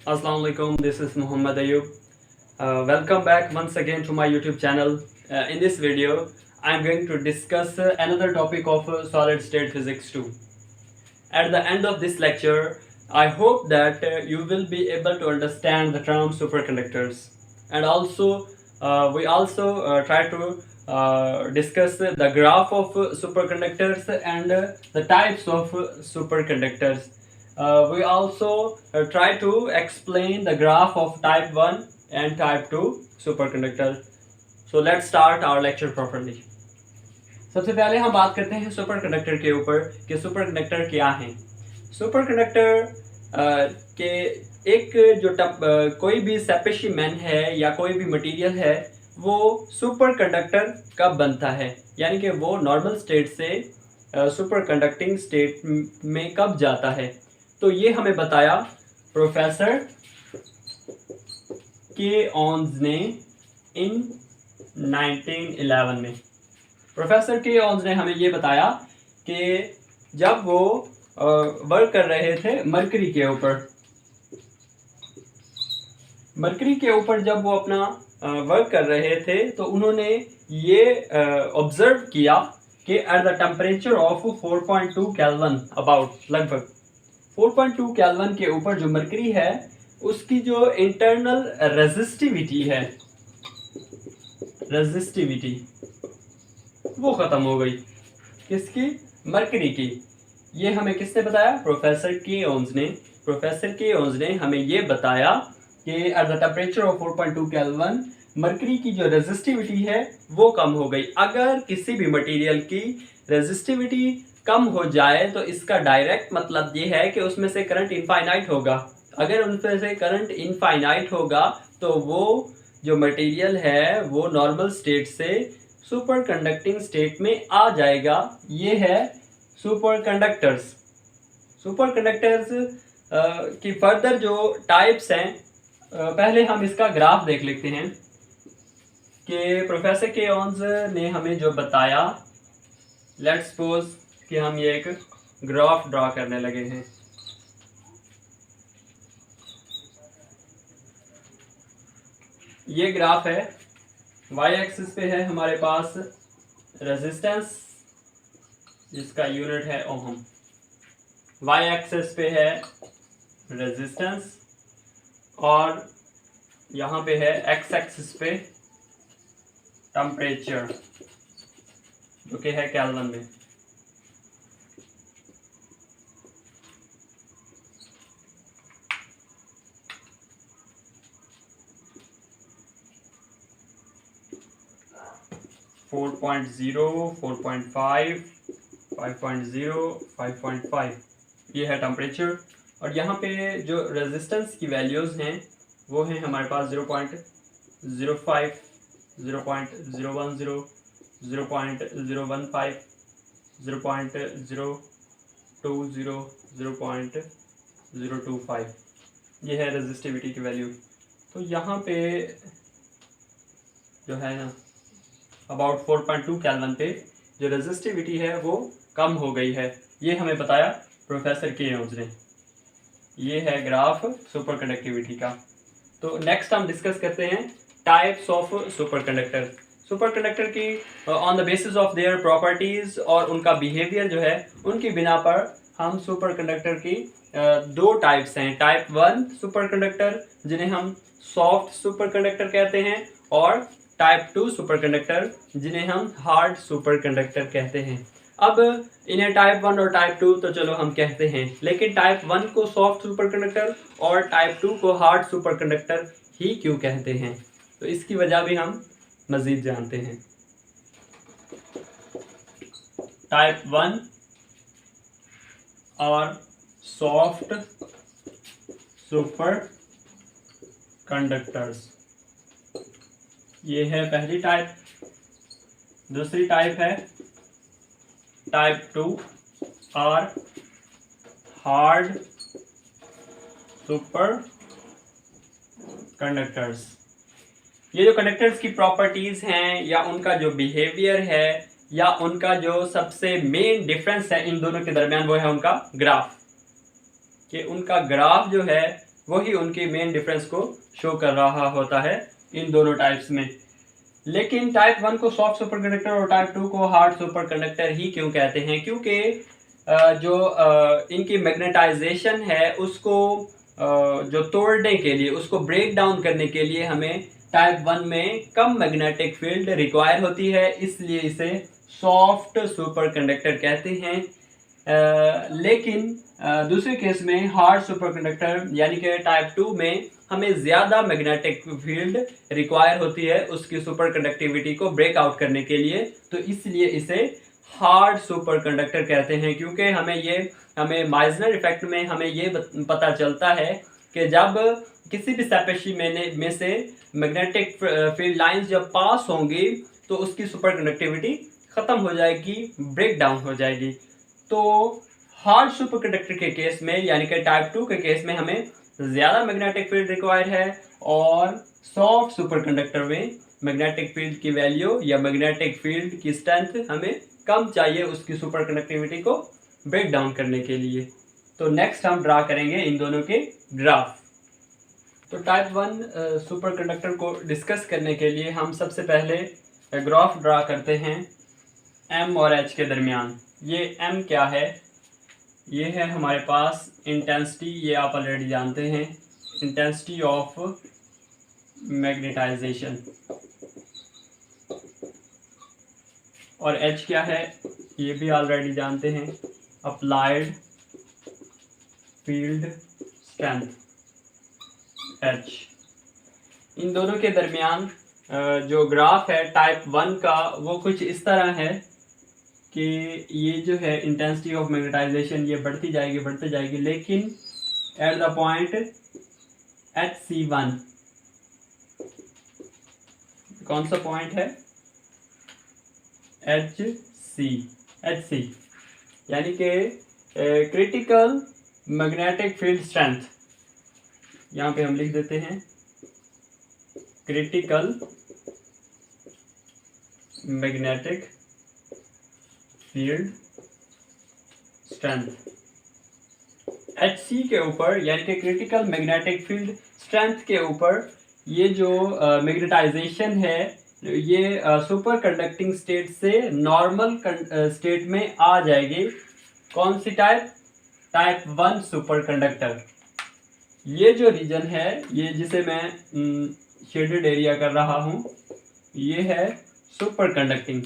Assalamu alaikum, this is Muhammad Ayub. Welcome back once again to my YouTube channel. In this video, I'm going to discuss another topic of solid state physics too. At the end of this lecture, I hope that you will be able to understand the term superconductors, and also we also try to discuss the graph of superconductors and the types of superconductors. We also try to explain the graph of type 1 and type 2 superconductor. So let's start our lecture properly. सबसे पहले हम बात करते हैं super conductor के ऊपर कि super conductor क्या है। सुपर कंडक्टर के एक जो कोई भी स्पेसिमेन है या कोई भी मटेरियल है वो सुपर कंडक्टर कब बनता है, यानी कि वो नॉर्मल स्टेट से सुपर कंडक्टिंग स्टेट में कब जाता है। तो ये हमें बताया प्रोफेसर के ऑन्स ने इन 1911 में। प्रोफेसर के ऑन्स ने हमें ये बताया कि जब वो वर्क कर रहे थे मरकरी के ऊपर जब वो अपना वर्क कर रहे थे तो उन्होंने ये ऑब्जर्व किया कि at the temperature of 4.2 kelvin, about लगभग 4.2 केल्विन के ऊपर जो मरकरी है उसकी जो इंटरनल रेजिस्टिविटी वो ख़त्म हो गई। किसकी? मरकरी की। ये हमें किसने बताया? प्रोफेसर के ओन्स ने हमें ये बताया कि at the temperature of 4.2 kelvin mercury की जो रेजिस्टिविटी है वो कम हो गई। अगर किसी भी मटेरियल की रेजिस्टिविटी कम हो जाए तो इसका डायरेक्ट मतलब ये है कि उसमें से करंट इनफाइनाइट होगा। अगर उनमें से करंट इनफाइनाइट होगा तो वो जो मटेरियल है वो नॉर्मल स्टेट से सुपर कंडक्टिंग स्टेट में आ जाएगा। ये है सुपर कंडक्टर्स की फर्दर जो टाइप्स हैं, पहले हम इसका ग्राफ देख लेते हैं कि प्रोफेसर के ऑन्स ने हमें जो बताया। लेट्स सपोज कि हम ये एक ग्राफ ड्रा करने लगे हैं। ये ग्राफ है, वाई एक्सिस पे है हमारे पास रेजिस्टेंस जिसका यूनिट है ओम, वाई एक्सिस पे है रेजिस्टेंस और यहाँ पे है एक्स एक्सिस पे टेम्परेचर जो कि है केल्विन में। फोर 4.5, 5.0, 5.5 ये है टेम्परेचर। और यहाँ पे जो रेजिस्टेंस की वैल्यूज़ हैं वो हैं हमारे पास 0.05, 0.010, 0.015, 0.020, 0.025 ये है रेजिस्टिविटी की वैल्यू। तो यहाँ पे जो है ना अबाउट 4.2 केल्विन पे जो रेजिस्टिविटी है वो कम हो गई है। ये हमें बताया प्रोफेसर के ओन्स ने। ये है ग्राफ सुपर कंडक्टिविटी का। तो नेक्स्ट हम डिस्कस करते हैं टाइप्स ऑफ सुपर कंडक्टर की on the basis of their properties और उनका बिहेवियर जो है उनकी बिना पर हम सुपर कंडक्टर की दो टाइप्स हैं। टाइप 1 सुपर कंडक्टर जिन्हें हम सॉफ्ट सुपर कंडक्टर कहते हैं और टाइप 2 सुपर कंडक्टर जिन्हें हम हार्ड सुपर कंडक्टर कहते हैं। अब इन्हें टाइप 1 और टाइप 2 तो चलो हम कहते हैं, लेकिन टाइप 1 को सॉफ्ट सुपर कंडक्टर और टाइप 2 को हार्ड सुपर कंडक्टर ही क्यों कहते हैं, तो इसकी वजह भी हम मजीद जानते हैं। टाइप 1 और सॉफ्ट सुपर कंडक्टर्स, ये है पहली टाइप। दूसरी टाइप है टाइप 2 और हार्ड सुपर कंडक्टर्स। ये जो कंडक्टर्स की प्रॉपर्टीज हैं या उनका जो बिहेवियर है या उनका जो सबसे मेन डिफरेंस है इन दोनों के दरमियान वो है उनका ग्राफ, कि उनका ग्राफ जो है वही उनकी मेन डिफरेंस को शो कर रहा होता है इन दोनों टाइप्स में। लेकिन टाइप 1 को सॉफ्ट सुपर कंडक्टर और टाइप 2 को हार्ड सुपर कंडक्टर ही क्यों कहते हैं? क्योंकि जो इनकी मैग्नेटाइजेशन है उसको जो तोड़ने के लिए, उसको ब्रेक डाउन करने के लिए हमें टाइप 1 में कम मैग्नेटिक फील्ड रिक्वायर होती है, इसलिए इसे सॉफ्ट सुपर कंडक्टर कहते हैं। लेकिन दूसरे केस में हार्ड सुपर कंडक्टर यानी कि टाइप 2 में हमें ज़्यादा मैग्नेटिक फील्ड रिक्वायर होती है उसकी सुपर कंडक्टिविटी को ब्रेक आउट करने के लिए, तो इसलिए इसे हार्ड सुपर कंडक्टर कहते हैं। क्योंकि हमें माइजनर इफेक्ट में हमें ये पता चलता है कि जब किसी भी स्पेशी में से मैग्नेटिक फील्ड लाइंस जब पास होंगी तो उसकी सुपर कंडक्टिविटी ख़त्म हो जाएगी, ब्रेक डाउन हो जाएगी। तो हार्ड सुपर कंडक्टर के केस में यानी कि टाइप 2 के केस में हमें ज़्यादा मैग्नेटिक फील्ड रिक्वायर है, और सॉफ्ट सुपर कंडक्टर में मैग्नेटिक फील्ड की वैल्यू या मैग्नेटिक फील्ड की स्ट्रेंथ हमें कम चाहिए उसकी सुपर कंडक्टिविटी को ब्रेक डाउन करने के लिए। तो नेक्स्ट हम ड्रा करेंगे इन दोनों के ग्राफ। तो टाइप 1 सुपर कंडक्टर को डिस्कस करने के लिए हम सबसे पहले ग्राफ ड्रा करते हैं M और H के दरमियान। ये M क्या है? ये है हमारे पास इंटेंसिटी, ये आप ऑलरेडी जानते हैं, इंटेंसिटी ऑफ मैग्नेटाइजेशन। और H क्या है? ये भी ऑलरेडी जानते हैं, अप्लाइड फील्ड स्ट्रेंथ H। इन दोनों के दरमियान जो ग्राफ है टाइप 1 का वो कुछ इस तरह है कि ये जो है इंटेंसिटी ऑफ मैग्नेटाइजेशन ये बढ़ती जाएगी, लेकिन एट द पॉइंट HC1, कौन सा पॉइंट है? HC यानी कि क्रिटिकल मैग्नेटिक फील्ड स्ट्रेंथ, यहाँ पे हम लिख देते हैं critical magnetic field strength. HC के ऊपर यानी कि क्रिटिकल मैग्नेटिक फील्ड स्ट्रेंथ के ऊपर ये जो मैग्नेटाइजेशन है ये सुपर कंडक्टिंग स्टेट से नॉर्मल स्टेट में आ जाएगी। कौन सी टाइप? Type 1 superconductor. ये जो रीजन है, ये जिसे मैं शेडेड एरिया कर रहा हूँ, ये है सुपर कंडक्टिंग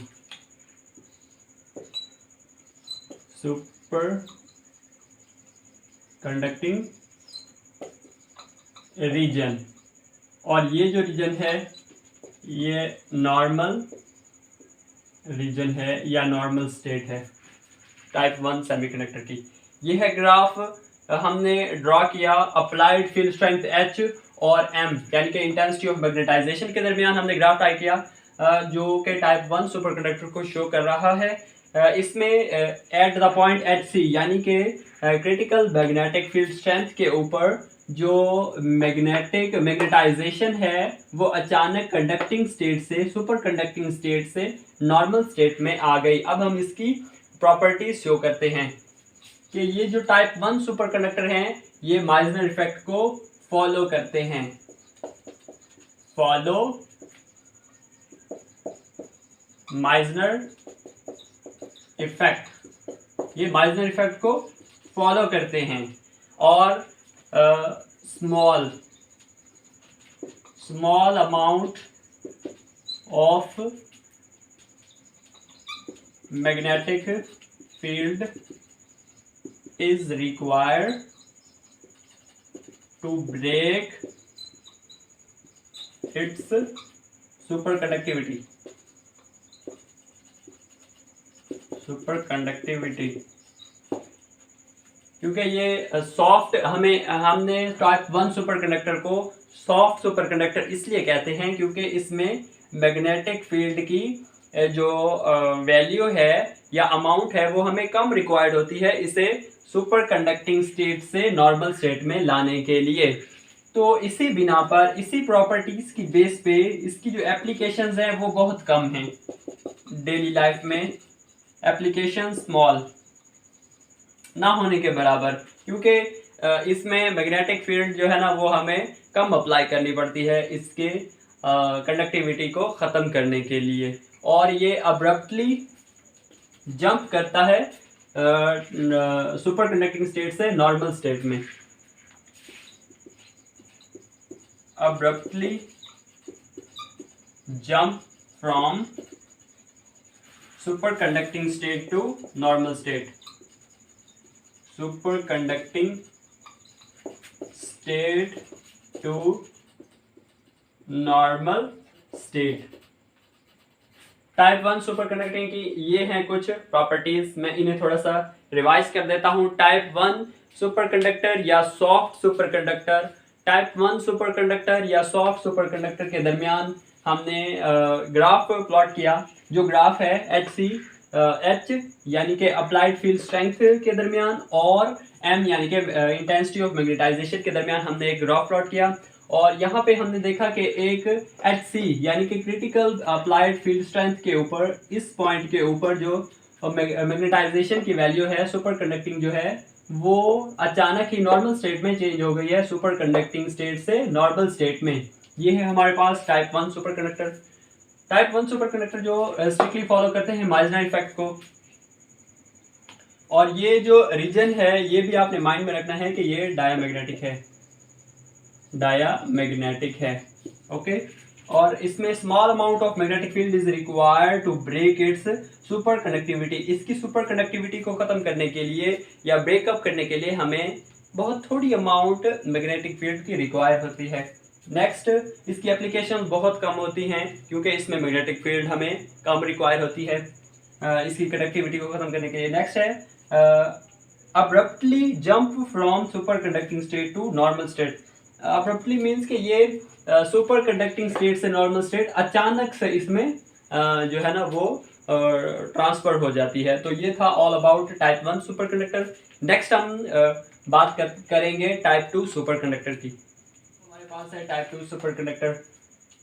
रीजन, और ये जो रीजन है ये नॉर्मल रीजन है या नॉर्मल स्टेट है टाइप 1 सेमीकंडक्टर की। ये है ग्राफ हमने ड्रॉ किया अप्लाइड फील्ड स्ट्रेंथ H और M यानी कि इंटेंसिटी ऑफ मैग्नेटाइजेशन के दरमियान हमने ग्राफ ट्राई किया जो कि टाइप 1 सुपर कंडक्टर को शो कर रहा है। इसमें एट द पॉइंट HC यानी कि क्रिटिकल मैग्नेटिक फील्ड स्ट्रेंथ के ऊपर जो मैग्नेटाइजेशन है वो अचानक कंडक्टिंग स्टेट से सुपर कंडक्टिंग स्टेट से नॉर्मल स्टेट में आ गई। अब हम इसकी प्रॉपर्टीज शो करते हैं कि ये जो टाइप 1 सुपर कंडक्टर हैं ये माइजनर इफेक्ट को फॉलो करते हैं। फॉलो माइजनर इफेक्ट, ये माइजनर इफेक्ट को फॉलो करते हैं और small amount of magnetic field is required to break its superconductivity क्योंकि ये सॉफ्ट हमने टाइप 1 सुपर कंडक्टर को सॉफ्ट सुपर कंडक्टर इसलिए कहते हैं क्योंकि इसमें मैग्नेटिक फील्ड की जो वैल्यू है या अमाउंट है वो हमें कम रिक्वायर्ड होती है इसे सुपर कंडक्टिंग स्टेट से नॉर्मल स्टेट में लाने के लिए। तो इसी बिना पर, इसी प्रॉपर्टीज की बेस पे इसकी जो एप्लीकेशंस हैं वो बहुत कम हैं डेली लाइफ में। एप्लीकेशन स्मॉल ना होने के बराबर, क्योंकि इसमें मैग्नेटिक फील्ड जो है ना वो हमें कम अप्लाई करनी पड़ती है इसके कंडक्टिविटी को ख़त्म करने के लिए, और ये अब्रप्टली जंप करता है सुपर कंडक्टिंग स्टेट से नॉर्मल स्टेट में। Abruptly jump from superconducting state to normal state. Superconducting state to normal state. Type 1 superconducting की ये हैं कुछ प्रॉपर्टीज, मैं इन्हें थोड़ा सा रिवाइज कर देता हूं। टाइप 1 सुपर कंडक्टर या soft super conductor. Type 1 super conductor या सॉफ्ट सुपर कंडक्टर के दरमियान हमने ग्राफ प्लॉट किया, जो ग्राफ है एच यानी कि अप्लाइड फील्ड स्ट्रेंथ के दरमियान और एम यानी कि इंटेंसिटी ऑफ मैग्नेटाइजेशन के दरमियान हमने एक ग्राफ प्लॉट किया। और यहाँ पे हमने देखा कि एक एच सी यानी कि क्रिटिकल अप्लाइड फील्ड स्ट्रेंथ के ऊपर, इस पॉइंट के ऊपर जो मैग्नेटाइजेशन की वैल्यू है सुपर कंडक्टिंग जो है वो अचानक ही नॉर्मल स्टेट में चेंज हो गई है, सुपर कंडक्टिंग स्टेट से नॉर्मल स्टेट में। ये है हमारे पास type 1 superconductor. Type 1 superconductor जो स्ट्रिक्टली फॉलो करते हैं माइजनर इफेक्ट को, और ये जो रीजन है ये भी आपने माइंड में रखना है कि ये डायामैग्नेटिक है, डायामैग्नेटिक है। ओके, और इसमें small amount of magnetic field is required to break its superconductivity. इसकी सुपर कंडक्टिविटी को खत्म करने के लिए या ब्रेकअप करने के लिए हमें बहुत थोड़ी अमाउंट मैग्नेटिक फील्ड की रिक्वायर होती है। नेक्स्ट, इसकी एप्लीकेशन बहुत कम होती हैं क्योंकि इसमें मैग्नेटिक फील्ड हमें कम रिक्वायर होती है इसकी कंडक्टिविटी को खत्म करने के लिए। नेक्स्ट है abruptly jump from superconducting state to normal state. Abruptly means कि ये सुपर कंडक्टिंग स्टेट से नॉर्मल स्टेट अचानक से इसमें जो है ना वो ट्रांसफर हो जाती है। तो ये था all about type 1 super conductor. Next हम बात करेंगे टाइप 2 सुपर कंडक्टर की। हमारे पास है type 2 superconductor.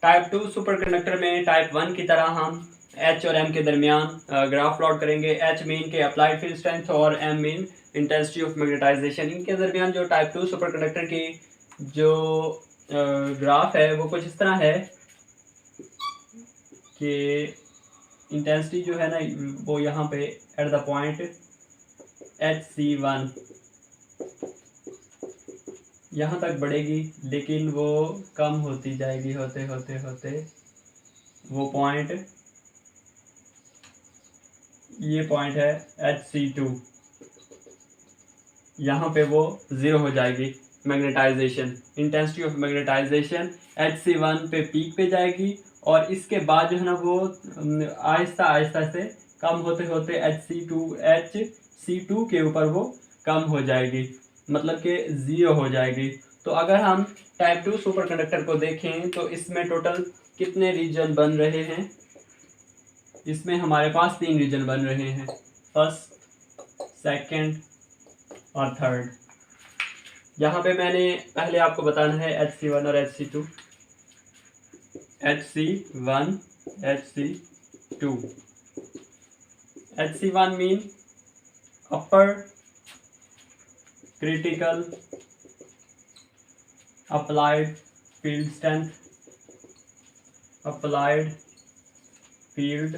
Type 2 superconductor में टाइप 1 की तरह हम एच और एम के दरमियान ग्राफ प्लॉट करेंगे। एच मीन के अप्लाइड फील्ड स्ट्रेंथ और M mean intensity of magnetisation. इनके दरमियान जो टाइप 2 सुपर कंडक्टर की जो ग्राफ है वो कुछ इस तरह है कि इंटेंसिटी जो है ना वो यहाँ पे एट द पॉइंट HC1 यहाँ तक बढ़ेगी, लेकिन वो कम होती जाएगी होते होते होते वो पॉइंट, ये पॉइंट है HC2, यहाँ पे वो ज़ीरो हो जाएगी magnetisation. Intensity of magnetisation HC1 पे पीक पे जाएगी और इसके बाद जो है ना वो आहिस्ता आहिस्ता से कम होते होते HC2 के ऊपर वो कम हो जाएगी, मतलब कि ज़ीरो हो जाएगी। तो अगर हम टाइप 2 सुपर कंडक्टर को देखें तो इसमें टोटल कितने रीजन बन रहे हैं? इसमें हमारे पास 3 रीजन बन रहे हैं, फर्स्ट, सेकंड और थर्ड। यहाँ पे मैंने पहले आपको बताना है HC1 और HC2। HC1 HC2। HC1 mean अपर critical applied field strength, applied field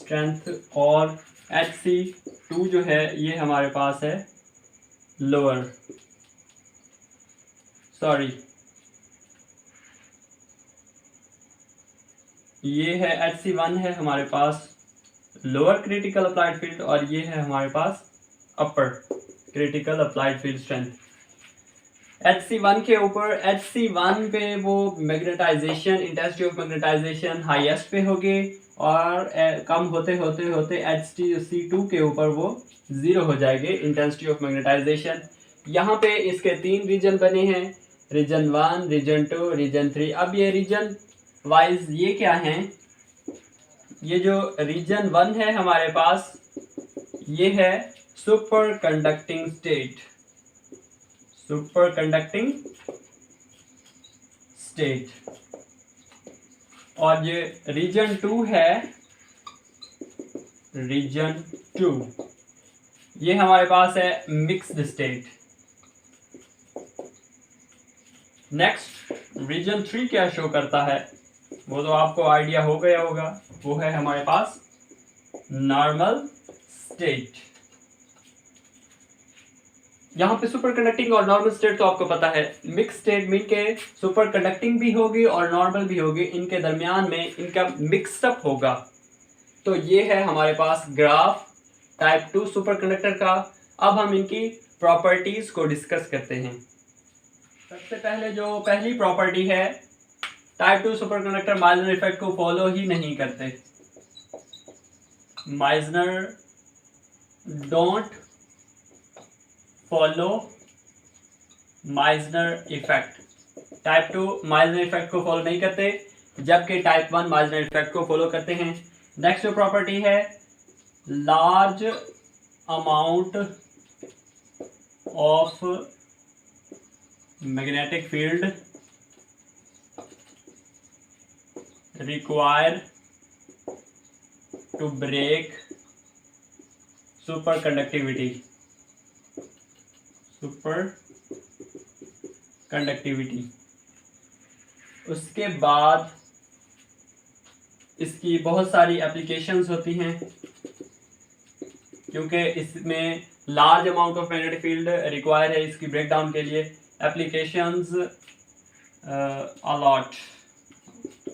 strength. और HC2 जो है ये हमारे पास है लोअर, सॉरी ये है HC1 है हमारे पास लोअर क्रिटिकल अप्लाइड फील्ड और ये है हमारे पास upper critical applied field strength. HC1 के ऊपर HC1 पे वो magnetization, intensity of magnetization highest पे होगी और कम होते होते होते HC2 के ऊपर वो ज़ीरो हो जाएगी इंटेंसिटी ऑफ मैग्नेटाइजेशन। यहाँ पे इसके 3 रीजन बने हैं, रीजन 1, रीजन 2, रीजन 3। अब ये रीजन वाइज ये क्या हैं? ये जो रीजन 1 है हमारे पास ये है superconducting state, superconducting state. और ये रीजन 2 है, रीजन 2 ये हमारे पास है मिक्स्ड स्टेट, नेक्स्ट रीजन 3 क्या शो करता है वो तो आपको आइडिया हो गया होगा, वो है हमारे पास नॉर्मल स्टेट। यहाँ पे सुपर कंडक्टिंग और नॉर्मल स्टेट तो आपको पता है, मिक्स स्टेट मीन के सुपर कंडक्टिंग भी होगी और नॉर्मल भी होगी, इनके दरमियान में इनका मिक्सअप होगा। तो ये है हमारे पास ग्राफ टाइप 2 सुपर कंडक्टर का। अब हम इनकी प्रॉपर्टीज को डिस्कस करते हैं। सबसे पहले जो पहली प्रॉपर्टी है, type 2 superconductor Meissner effect को फॉलो ही नहीं करते। Meissner don't follow Meissner effect. Type 2 Meissner effect को फॉलो नहीं करते, जबकि टाइप 1 माइजनर इफेक्ट को फॉलो करते हैं। नेक्स्ट जो प्रॉपर्टी है, large amount of magnetic field require to break superconductivity. उसके बाद इसकी बहुत सारी एप्लीकेशंस होती हैं, क्योंकि इसमें large amount of magnetic field require है इसकी ब्रेकडाउन के लिए। एप्लीकेशंस अलॉट,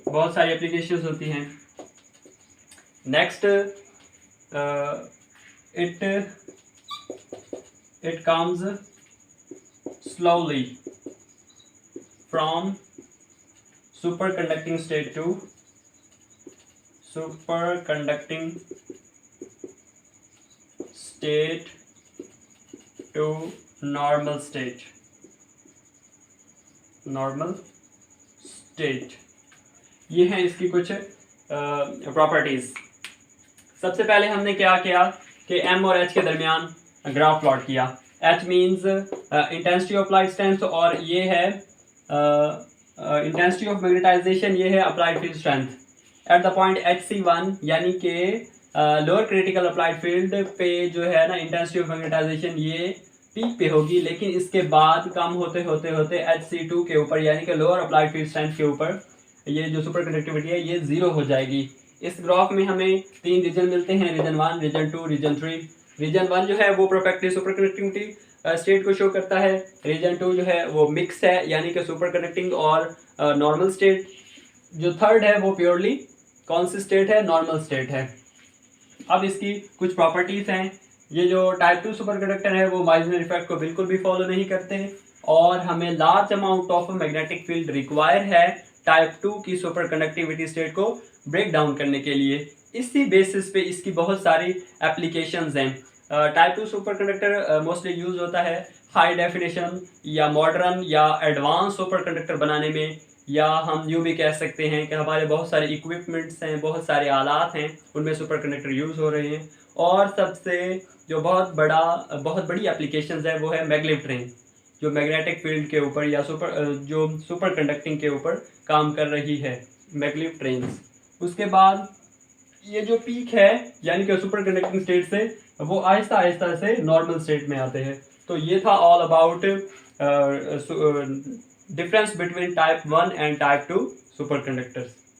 बहुत सारी एप्लीकेशंस होती हैं। Next it comes slowly from superconducting state to superconducting state to normal state। Normal state, ये हैं इसकी कुछ प्रॉपर्टीज। सबसे पहले हमने क्या किया कि m और h के दरमियान ग्राफ प्लॉट किया। h means intensity of light strength और ये है इंटेंसिटी ऑफ मैग्नेटाइजेशन, ये है applied field strength at the point HC1, यानी कि लोअर क्रिटिकल अप्लाइड फील्ड पे जो है ना इंटेंसिटी ऑफ मैग्नेटाइजेशन ये पीक पे होगी, लेकिन इसके बाद कम होते होते होते HC2 के ऊपर यानी कि लोअर अप्लाइड फील्ड स्ट्रेंथ के ऊपर ये जो सुपर कंडक्टिविटी है ये 0 हो जाएगी। इस ग्राफ में हमें 3 रीजन मिलते हैं, रीजन 1, रीजन 2, रीजन 3। रीजन 1 जो है वो परफेक्टली सुपर कंडक्टिविटी स्टेट को शो करता है। रीजन 2 जो है वो मिक्स है, यानी कि सुपर कंडक्टिंग और नॉर्मल स्टेट। जो थर्ड है वो प्योरली कौन सी स्टेट है, नॉर्मल स्टेट है। अब इसकी कुछ प्रॉपर्टीज हैं। ये जो टाइप 2 सुपर कंडक्टर है वो माइजनर इफेक्ट को बिल्कुल भी फॉलो नहीं करते और हमें large amount of magnetic field require है टाइप 2 की सुपर कंडक्टिविटी स्टेट को ब्रेक डाउन करने के लिए। इसी बेसिस पे इसकी बहुत सारी एप्लीकेशंस हैं। Type 2 super conductor mostly use होता है हाई डेफिनेशन या मॉडर्न या एडवांस सुपर कंडक्टर बनाने में, या हम यूँ भी कह सकते हैं कि हमारे बहुत सारे इक्विपमेंट्स हैं, बहुत सारे आलात हैं, उनमें सुपर कंडक्टर यूज़ हो रहे हैं। और सबसे जो बहुत बड़ी एप्लीकेशंस है वो है मैग्लेव ट्रेन, जो मैग्नेटिक फील्ड के ऊपर या सुपर कंडक्टिंग के ऊपर काम कर रही है, मैग्लेव ट्रेन्स। उसके बाद ये जो पीक है यानी कि सुपर कंडक्टिंग स्टेट से वो आहिस्ता आहिस्ता से नॉर्मल स्टेट में आते हैं। तो ये था all about difference between type 1 and type 2 super conductors.